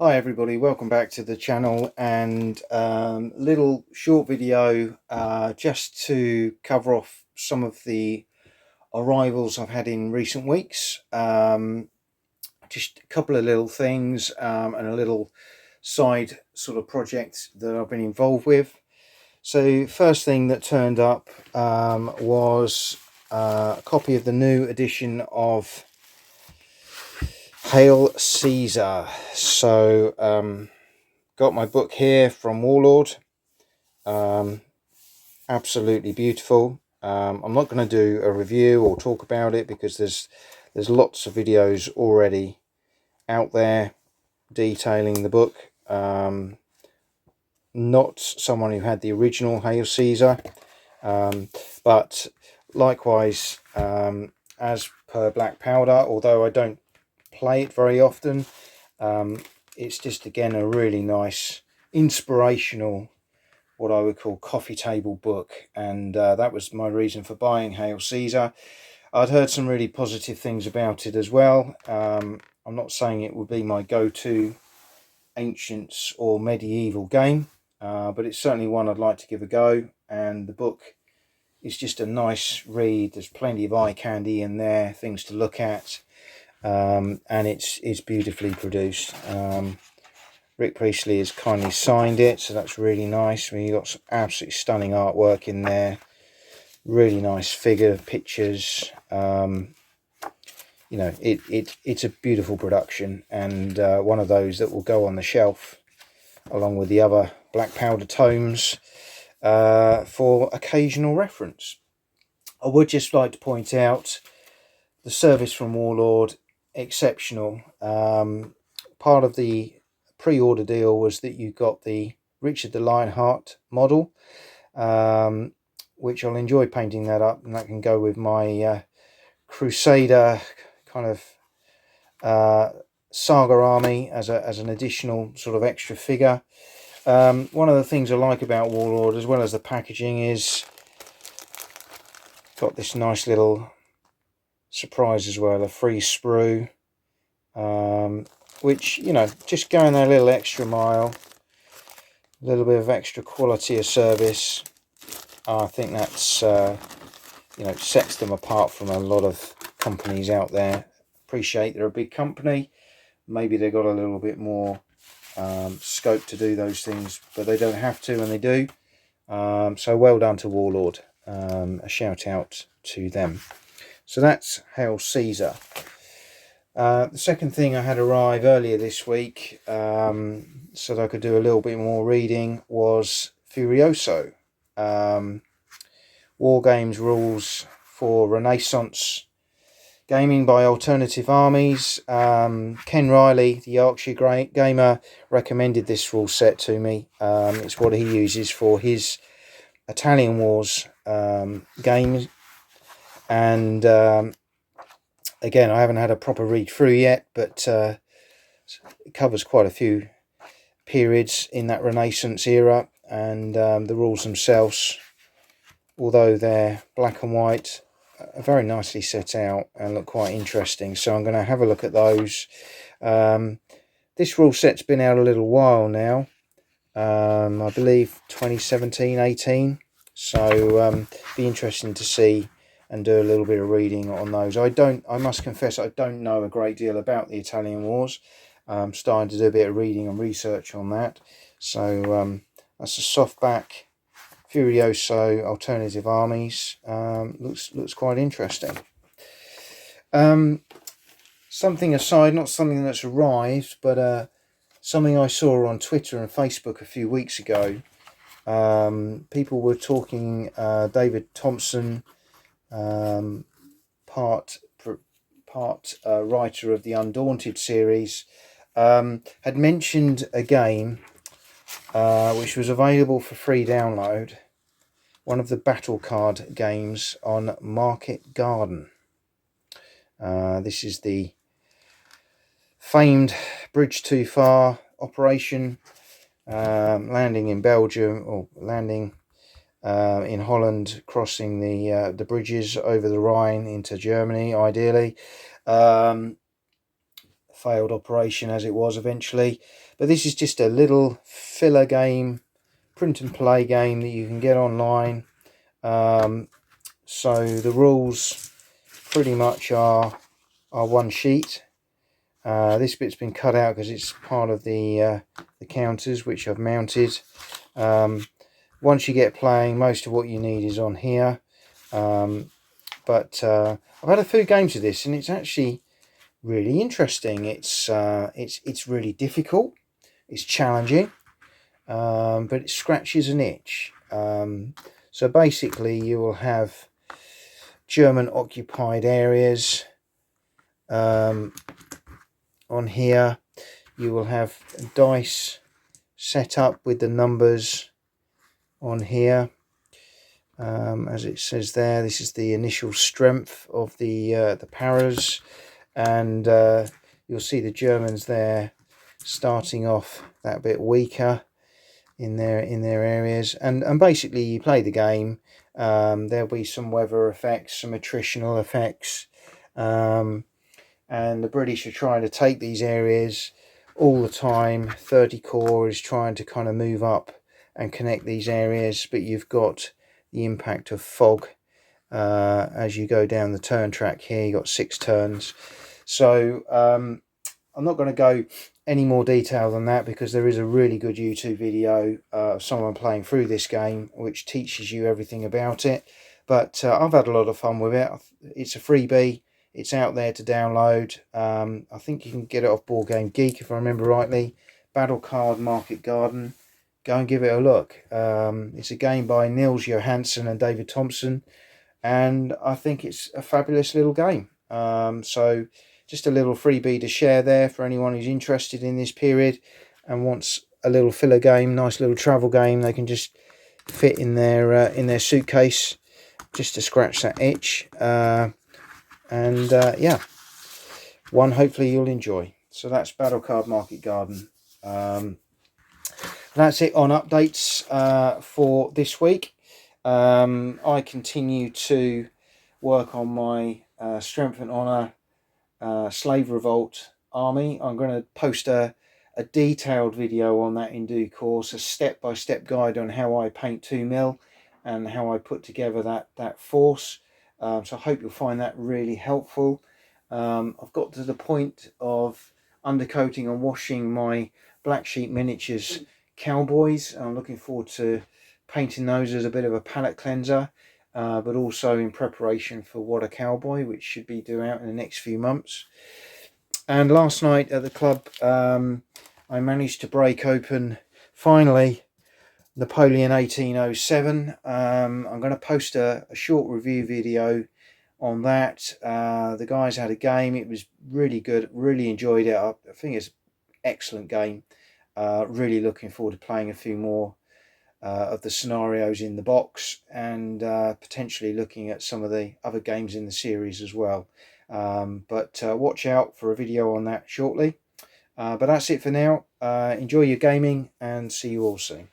Hi everybody, welcome back to the channel, and little short video just to cover off some of the arrivals I've had in recent weeks. Just a couple of little things and a little side sort of project that I've been involved with. So first thing that turned up was a copy of the new edition of Hail Caesar. So got my book here from Warlord. Absolutely beautiful. I'm not going to do a review or talk about it because there's lots of videos already out there detailing the book. Not someone who had the original Hail Caesar, but likewise, as per Black Powder, although I don't play it very often, it's just again a really nice inspirational, what I would call coffee table book, and that was my reason for buying Hail Caesar. I'd heard some really positive things about it as well. I'm not saying it would be my go-to ancients or medieval game, but it's certainly one I'd like to give a go, and the book is just a nice read. There's plenty of eye candy in there, things to look at, and it's beautifully produced. Rick Priestley has kindly signed it, so that's really nice. I mean, you've got some absolutely stunning artwork in there, really nice figure pictures. You know, it's a beautiful production, and one of those that will go on the shelf along with the other Black Powder tomes for occasional reference. I would just like to point out the service from Warlord, exceptional. Part of the pre-order deal was that you got the Richard the Lionheart model, which I'll enjoy painting that up, and that can go with my Crusader kind of saga army as an additional sort of extra figure. One of the things I like about Warlord, as well as the packaging, is got this nice little surprise as well, a free sprue, which, you know, just going a little extra mile, a little bit of extra quality of service. I think that's you know, sets them apart from a lot of companies out there. Appreciate they're a big company, maybe they've got a little bit more scope to do those things, but they don't have to, and they do. So well done to Warlord. A shout out to them. So that's Hail Caesar. The second thing I had arrive earlier this week, so that I could do a little bit more reading, was Furioso. Wargames rules for Renaissance gaming by alternative armies. Ken Riley, the Yorkshire gamer, recommended this rule set to me. It's what he uses for his Italian Wars games, and again, I haven't had a proper read through yet, but it covers quite a few periods in that Renaissance era, and the rules themselves, although they're black and white, are very nicely set out and look quite interesting. So I'm going to have a look at those. This rule set's been out a little while now, I believe 2017-18, so be interesting to see and do a little bit of reading on those. I must confess, I don't know a great deal about the Italian Wars. I'm starting to do a bit of reading and research on that. So that's a softback Furioso alternative armies. Looks quite interesting. Something aside, not something that's arrived, but something I saw on Twitter and Facebook a few weeks ago. People were talking, David Thompson, part writer of the Undaunted series, had mentioned a game which was available for free download, one of the battle card games on Market Garden. This is the famed Bridge Too Far operation, landing in Belgium, or landing in Holland, crossing the bridges over the Rhine into Germany, ideally. failed operation as it was eventually. But this is just a little filler game, print and play game that you can get online. So the rules pretty much are one sheet. This bit's been cut out because it's part of the counters which I've mounted. Once you get playing, most of what you need is on here. But I've had a few games of this, and it's actually really interesting. It's really difficult. It's challenging, but it scratches an itch. So basically, you will have German occupied areas. On here, you will have dice set up with the numbers on here. As it says there, this is the initial strength of the paras, and you'll see the Germans there starting off that bit weaker in their areas, and basically you play the game. There'll be some weather effects, some attritional effects, and the British are trying to take these areas all the time. 30 Corps is trying to kind of move up and connect these areas, but you've got the impact of fog as you go down the turn track here. You've got 6 turns. So I'm not going to go any more detail than that, because there is a really good YouTube video of someone playing through this game which teaches you everything about it. But I've had a lot of fun with it. It's a freebie. It's out there to download. I think you can get it off Board Game Geek, if I remember rightly. Battle Card Market Garden. Go and give it a look. It's a game by Niels Johansson and David Thompson, and I think it's a fabulous little game. So just a little freebie to share there for anyone who's interested in this period and wants a little filler game, nice little travel game they can just fit in their suitcase just to scratch that itch. Yeah, one hopefully you'll enjoy. So that's Battle Card Market Garden. That's it on updates for this week. I continue to work on my Strength&Honour Slave Revolt army. I'm going to post a detailed video on that in due course, a step-by-step guide on how I paint 2mm and how I put together that force. So I hope you'll find that really helpful. I've got to the point of undercoating and washing my Black Sheep Miniatures Cowboys. I'm looking forward to painting those as a bit of a palette cleanser, but also in preparation for What a Cowboy, which should be due out in the next few months. And last night at the club, I managed to break open, finally, Napoleon 1807. I'm going to post a short review video on that. The guys had a game. It was really good. Really enjoyed it. I think it's an excellent game. Really looking forward to playing a few more of the scenarios in the box, and potentially looking at some of the other games in the series as well. But watch out for a video on that shortly. But that's it for now. Enjoy your gaming, and see you all soon.